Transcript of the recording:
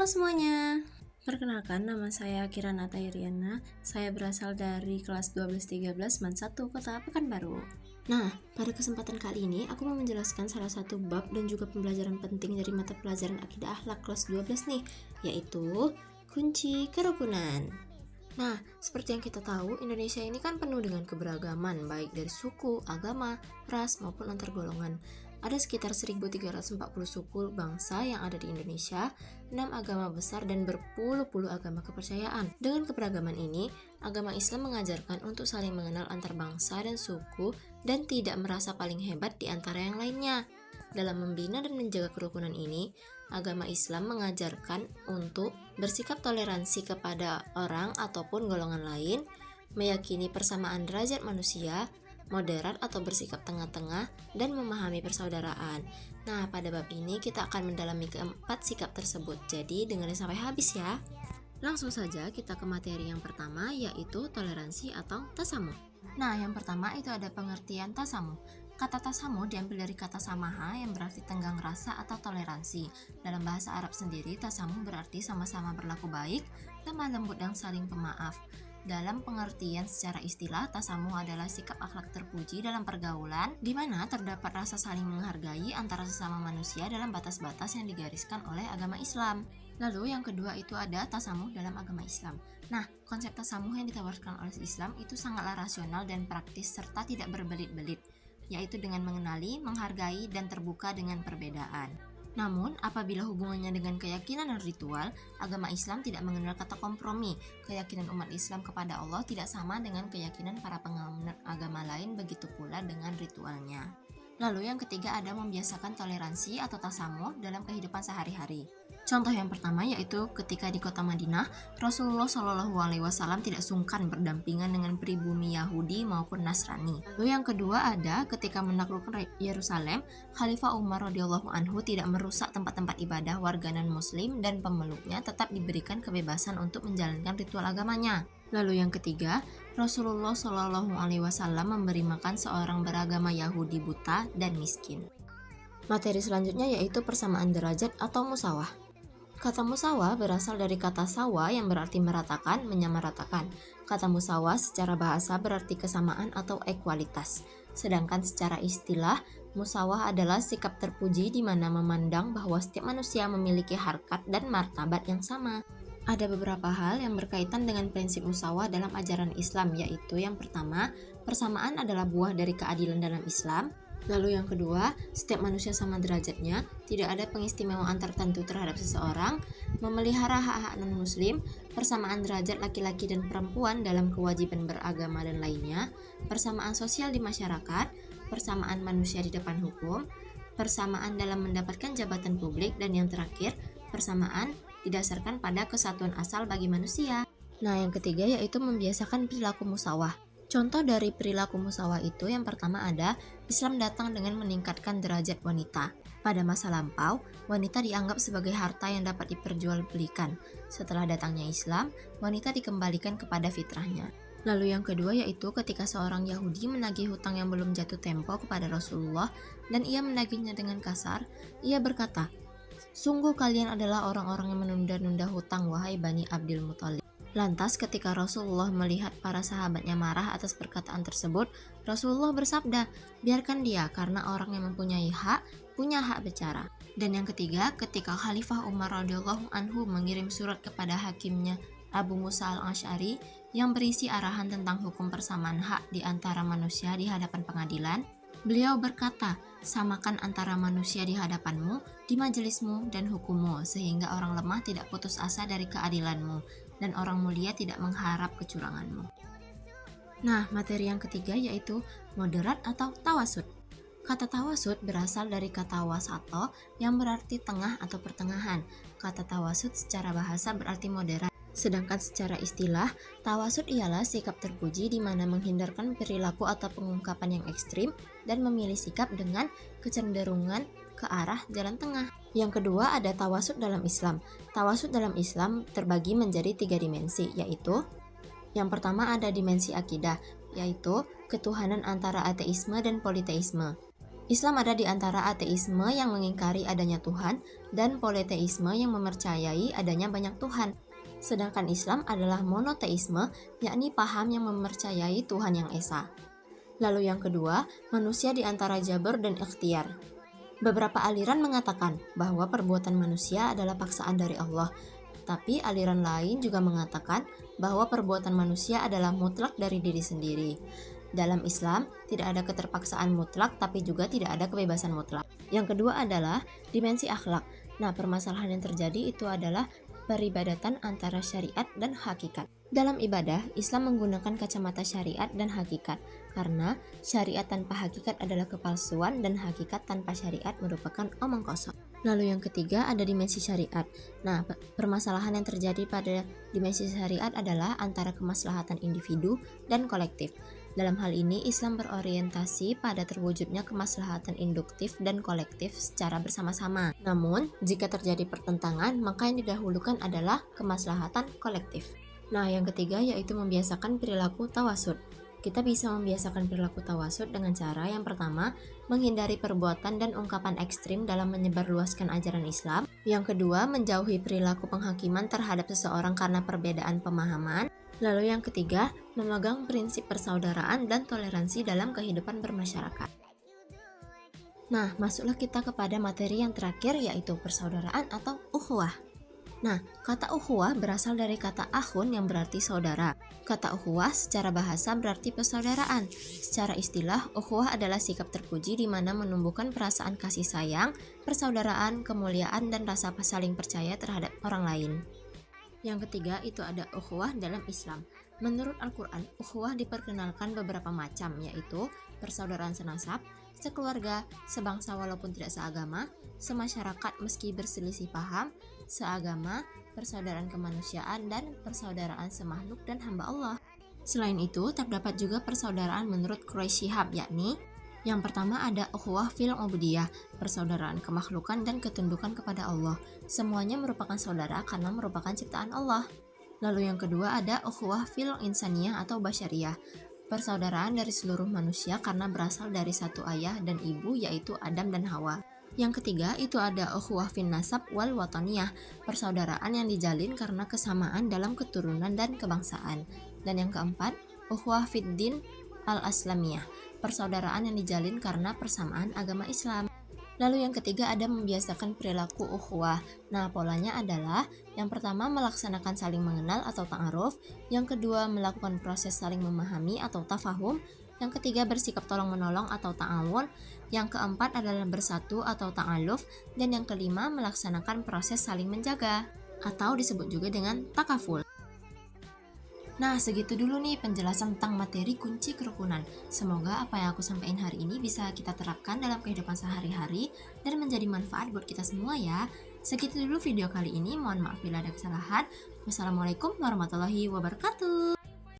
Halo semuanya, perkenalkan nama saya Kiranata Iriana. Saya berasal dari kelas 12-13 MAN 1 Kota Pekanbaru. Nah, pada kesempatan kali ini aku mau menjelaskan salah satu bab dan juga pembelajaran penting dari mata pelajaran Akidah Akhlak kelas 12 nih, yaitu kunci kerukunan. Nah, seperti yang kita tahu, Indonesia ini kan penuh dengan keberagaman, baik dari suku, agama, ras, maupun antar golongan. Ada sekitar 1340 suku bangsa yang ada di Indonesia, 6 agama besar dan berpuluh-puluh agama kepercayaan. Dengan keberagaman ini, agama Islam mengajarkan untuk saling mengenal antar bangsa dan suku dan tidak merasa paling hebat di antara yang lainnya. Dalam membina dan menjaga kerukunan ini, agama Islam mengajarkan untuk bersikap toleransi kepada orang ataupun golongan lain, meyakini persamaan derajat manusia, moderat atau bersikap tengah-tengah, dan memahami persaudaraan. Nah, pada bab ini kita akan mendalami keempat sikap tersebut, jadi dengerin sampai habis ya. Langsung saja kita ke materi yang pertama, yaitu toleransi atau tasamuh. Nah, yang pertama itu ada pengertian tasamuh. Kata tasamuh diambil dari kata samaha yang berarti tenggang rasa atau toleransi. Dalam bahasa Arab sendiri, tasamuh berarti sama-sama berlaku baik, lemah lembut dan saling pemaaf. Dalam pengertian secara istilah, tasamuh adalah sikap akhlak terpuji dalam pergaulan, di mana terdapat rasa saling menghargai antara sesama manusia dalam batas-batas yang digariskan oleh agama Islam. Lalu yang kedua itu ada tasamuh dalam agama Islam. Nah, konsep tasamuh yang ditawarkan oleh Islam itu sangatlah rasional dan praktis serta tidak berbelit-belit, yaitu dengan mengenali, menghargai, dan terbuka dengan perbedaan. Namun, apabila hubungannya dengan keyakinan dan ritual, agama Islam tidak mengenal kata kompromi. Keyakinan umat Islam kepada Allah tidak sama dengan keyakinan para penganut agama lain, begitu pula dengan ritualnya. Lalu yang ketiga ada membiasakan toleransi atau tasamuh dalam kehidupan sehari-hari. Contoh yang pertama yaitu ketika di kota Madinah, Rasulullah SAW tidak sungkan berdampingan dengan pribumi Yahudi maupun Nasrani. Lalu yang kedua ada ketika menaklukkan Yerusalem, Khalifah Umar radhiyallahu anhu tidak merusak tempat-tempat ibadah warga non-muslim dan pemeluknya tetap diberikan kebebasan untuk menjalankan ritual agamanya. Lalu yang ketiga, Rasulullah SAW memberi makan seorang beragama Yahudi buta dan miskin. Materi selanjutnya yaitu persamaan derajat atau musawah. Kata musawah berasal dari kata sawa yang berarti meratakan, menyamaratakan. Kata musawah secara bahasa berarti kesamaan atau ekualitas. Sedangkan secara istilah, musawah adalah sikap terpuji di mana memandang bahwa setiap manusia memiliki harkat dan martabat yang sama. Ada beberapa hal yang berkaitan dengan prinsip musawah dalam ajaran Islam, yaitu yang pertama, persamaan adalah buah dari keadilan dalam Islam. Lalu yang kedua, setiap manusia sama derajatnya, tidak ada pengistimewaan tertentu terhadap seseorang, memelihara hak-hak non-muslim, persamaan derajat laki-laki dan perempuan dalam kewajiban beragama dan lainnya, persamaan sosial di masyarakat, persamaan manusia di depan hukum, persamaan dalam mendapatkan jabatan publik, dan yang terakhir, persamaan didasarkan pada kesatuan asal bagi manusia. Nah, yang ketiga yaitu membiasakan perilaku musawah. Contoh dari perilaku musawah itu yang pertama ada Islam datang dengan meningkatkan derajat wanita. Pada masa lampau, wanita dianggap sebagai harta yang dapat diperjualbelikan. Setelah datangnya Islam, wanita dikembalikan kepada fitrahnya. Lalu yang kedua yaitu ketika seorang Yahudi menagih hutang yang belum jatuh tempo kepada Rasulullah dan ia menagihnya dengan kasar, ia berkata, "Sungguh kalian adalah orang-orang yang menunda-nunda hutang, wahai Bani Abdul Muthalib." Lantas ketika Rasulullah melihat para sahabatnya marah atas perkataan tersebut, Rasulullah bersabda, "Biarkan dia karena orang yang mempunyai hak, punya hak bicara." Dan yang ketiga, ketika Khalifah Umar radhiyallahu anhu mengirim surat kepada hakimnya Abu Musa al-Asy'ari yang berisi arahan tentang hukum persamaan hak di antara manusia di hadapan pengadilan, beliau berkata, "Samakan antara manusia di hadapanmu, di majelismu, dan hukummu, sehingga orang lemah tidak putus asa dari keadilanmu, dan orang mulia tidak mengharap kecuranganmu." Nah, materi yang ketiga yaitu moderat atau tawasud. Kata tawasud berasal dari kata wasato yang berarti tengah atau pertengahan. Kata tawasud secara bahasa berarti moderat. Sedangkan secara istilah, tawasud ialah sikap terpuji di mana menghindarkan perilaku atau pengungkapan yang ekstrim dan memilih sikap dengan kecenderungan ke arah jalan tengah. Yang kedua ada tawasud dalam Islam. Tawasud dalam Islam terbagi menjadi 3 dimensi, yaitu yang pertama ada dimensi akidah, yaitu ketuhanan antara ateisme dan politeisme. Islam ada di antara ateisme yang mengingkari adanya Tuhan dan politeisme yang mempercayai adanya banyak Tuhan. Sedangkan Islam adalah monoteisme, yakni paham yang mempercayai Tuhan yang esa. Lalu yang kedua, manusia di antara jabr dan ikhtiar. Beberapa aliran mengatakan bahwa perbuatan manusia adalah paksaan dari Allah, tapi aliran lain juga mengatakan bahwa perbuatan manusia adalah mutlak dari diri sendiri. Dalam Islam, tidak ada keterpaksaan mutlak, tapi juga tidak ada kebebasan mutlak. Yang kedua adalah dimensi akhlak. Nah, permasalahan yang terjadi itu adalah peribadatan antara syariat dan hakikat. Dalam ibadah, Islam menggunakan kacamata syariat dan hakikat, karena syariat tanpa hakikat adalah kepalsuan dan hakikat tanpa syariat merupakan omong kosong. Lalu yang ketiga ada dimensi syariat. Nah, permasalahan yang terjadi pada dimensi syariat adalah antara kemaslahatan individu dan kolektif. Dalam hal ini, Islam berorientasi pada terwujudnya kemaslahatan induktif dan kolektif secara bersama-sama. Namun, jika terjadi pertentangan, maka yang didahulukan adalah kemaslahatan kolektif. Nah, yang ketiga yaitu membiasakan perilaku tawasud. Kita bisa membiasakan perilaku tawasud dengan cara yang pertama, menghindari perbuatan dan ungkapan ekstrim dalam menyebarluaskan ajaran Islam. Yang kedua, menjauhi perilaku penghakiman terhadap seseorang karena perbedaan pemahaman. Lalu yang ketiga, memegang prinsip persaudaraan dan toleransi dalam kehidupan bermasyarakat. Nah, masuklah kita kepada materi yang terakhir yaitu persaudaraan atau ukhuwah. Nah, kata ukhuwah berasal dari kata akhun yang berarti saudara. Kata ukhuwah secara bahasa berarti persaudaraan. Secara istilah, ukhuwah adalah sikap terpuji di mana menumbuhkan perasaan kasih sayang, persaudaraan, kemuliaan, dan rasa saling percaya terhadap orang lain. Yang ketiga itu ada ukhuwah dalam Islam. Menurut Al-Quran, ukhuwah diperkenalkan beberapa macam, yaitu persaudaraan senasab, sekeluarga, sebangsa walaupun tidak seagama, semasyarakat meski berselisih paham, seagama, persaudaraan kemanusiaan, dan persaudaraan semakhluk dan hamba Allah. Selain itu, terdapat juga persaudaraan menurut Quraisy Shihab, yakni yang pertama ada ukhuwah fil ubudiyah, persaudaraan kemakhlukan dan ketundukan kepada Allah. Semuanya merupakan saudara karena merupakan ciptaan Allah. Lalu yang kedua ada ukhuwah fil insaniyah atau basyariyah, persaudaraan dari seluruh manusia karena berasal dari satu ayah dan ibu yaitu Adam dan Hawa. Yang ketiga itu ada ukhuwah fin nasab wal wataniyah, persaudaraan yang dijalin karena kesamaan dalam keturunan dan kebangsaan. Dan yang keempat, ukhuwah fid din al-aslamiyah, persaudaraan yang dijalin karena persamaan agama Islam. Lalu yang ketiga ada membiasakan perilaku ukhuwah. Nah, polanya adalah yang pertama melaksanakan saling mengenal atau ta'aruf, yang kedua melakukan proses saling memahami atau tafahum, yang ketiga bersikap tolong-menolong atau ta'awun, yang keempat adalah bersatu atau ta'aluf, dan yang kelima melaksanakan proses saling menjaga atau disebut juga dengan takaful. Nah, segitu dulu nih penjelasan tentang materi kunci kerukunan. Semoga apa yang aku sampaikan hari ini bisa kita terapkan dalam kehidupan sehari-hari dan menjadi manfaat buat kita semua ya. Segitu dulu video kali ini, mohon maaf bila ada kesalahan. Wassalamualaikum warahmatullahi wabarakatuh.